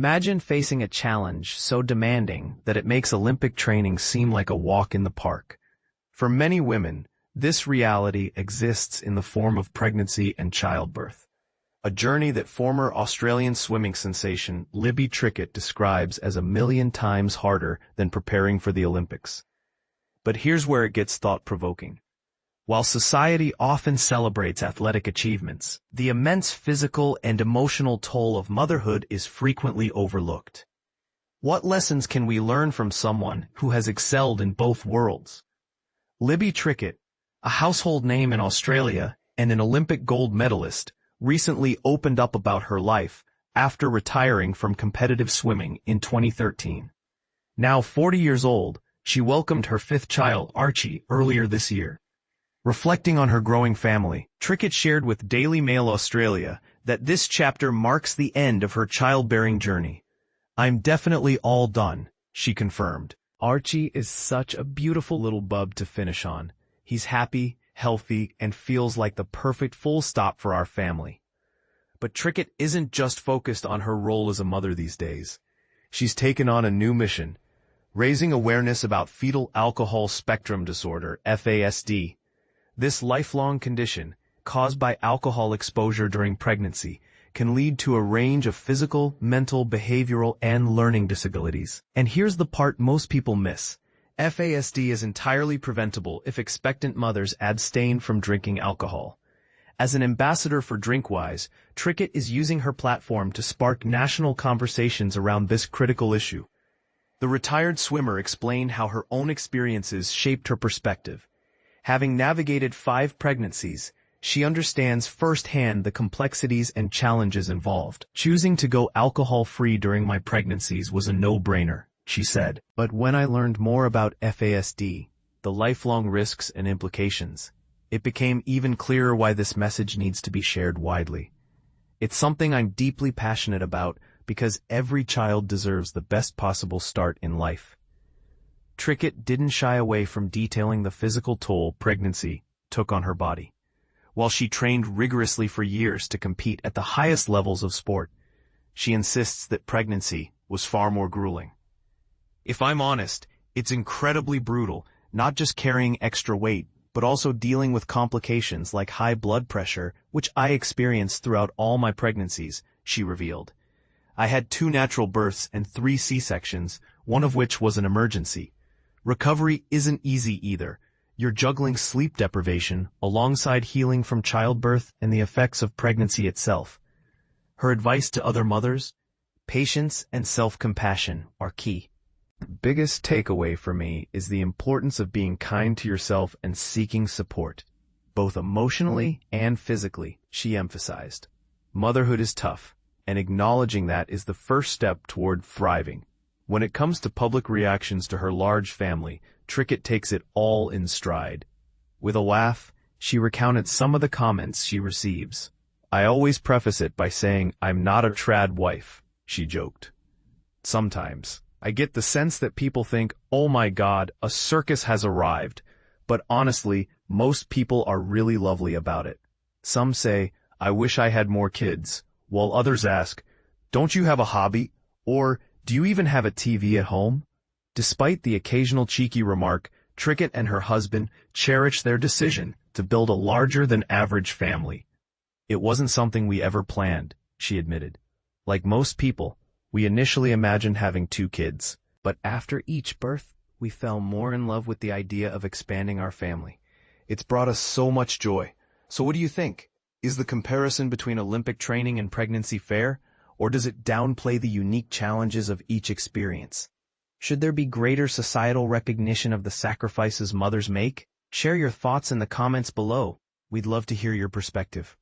Imagine facing a challenge so demanding that it makes Olympic training seem like a walk in the park. For many women, this reality exists in the form of pregnancy and childbirth. A journey that former Australian swimming sensation Libby Trickett describes as 1,000,000 times harder than preparing for the Olympics. But here's where it gets thought-provoking. While society often celebrates athletic achievements, the immense physical and emotional toll of motherhood is frequently overlooked. What lessons can we learn from someone who has excelled in both worlds? Libby Trickett, a household name in Australia and an Olympic gold medalist, recently opened up about her life after retiring from competitive swimming in 2013. Now 40 years old, she welcomed her fifth child, Archie, earlier this year. Reflecting on her growing family, Trickett shared with Daily Mail Australia that this chapter marks the end of her childbearing journey. "I'm definitely all done," she confirmed. "Archie is such a beautiful little bub to finish on. He's happy, healthy, and feels like the perfect full stop for our family." But Trickett isn't just focused on her role as a mother these days. She's taken on a new mission, raising awareness about Fetal Alcohol Spectrum Disorder, FASD. This lifelong condition, caused by alcohol exposure during pregnancy, can lead to a range of physical, mental, behavioral, and learning disabilities. And here's the part most people miss. FASD is entirely preventable if expectant mothers abstain from drinking alcohol. As an ambassador for DrinkWise, Trickett is using her platform to spark national conversations around this critical issue. The retired swimmer explained how her own experiences shaped her perspective. Having navigated 5 pregnancies, she understands firsthand the complexities and challenges involved. "Choosing to go alcohol-free during my pregnancies was a no-brainer," she said. "But when I learned more about FASD, the lifelong risks and implications, it became even clearer why this message needs to be shared widely. It's something I'm deeply passionate about because every child deserves the best possible start in life." Trickett didn't shy away from detailing the physical toll pregnancy took on her body. While she trained rigorously for years to compete at the highest levels of sport, she insists that pregnancy was far more grueling. "If I'm honest, it's incredibly brutal, not just carrying extra weight, but also dealing with complications like high blood pressure, which I experienced throughout all my pregnancies," she revealed. "I had 2 natural births and 3 C-sections, one of which was an emergency. Recovery isn't easy either. You're juggling sleep deprivation alongside healing from childbirth and the effects of pregnancy itself." Her advice to other mothers: patience and self-compassion are key. "The biggest takeaway for me is the importance of being kind to yourself and seeking support, both emotionally and physically," she emphasized. "Motherhood is tough, and acknowledging that is the first step toward thriving." When it comes to public reactions to her large family, Trickett takes it all in stride. With a laugh, she recounted some of the comments she receives. "I always preface it by saying I'm not a trad wife," she joked. "Sometimes I get the sense that people think, oh my God, a circus has arrived. But honestly, most people are really lovely about it. Some say, I wish I had more kids, while others ask, don't you have a hobby? Or, do you even have a TV at home?" Despite the occasional cheeky remark, Trickett and her husband cherish their decision to build a larger-than-average family. "It wasn't something we ever planned," she admitted. "Like most people, we initially imagined having 2 kids, but after each birth, we fell more in love with the idea of expanding our family. It's brought us so much joy." So what do you think? Is the comparison between Olympic training and pregnancy fair, or does it downplay the unique challenges of each experience? Should there be greater societal recognition of the sacrifices mothers make? Share your thoughts in the comments below. We'd love to hear your perspective.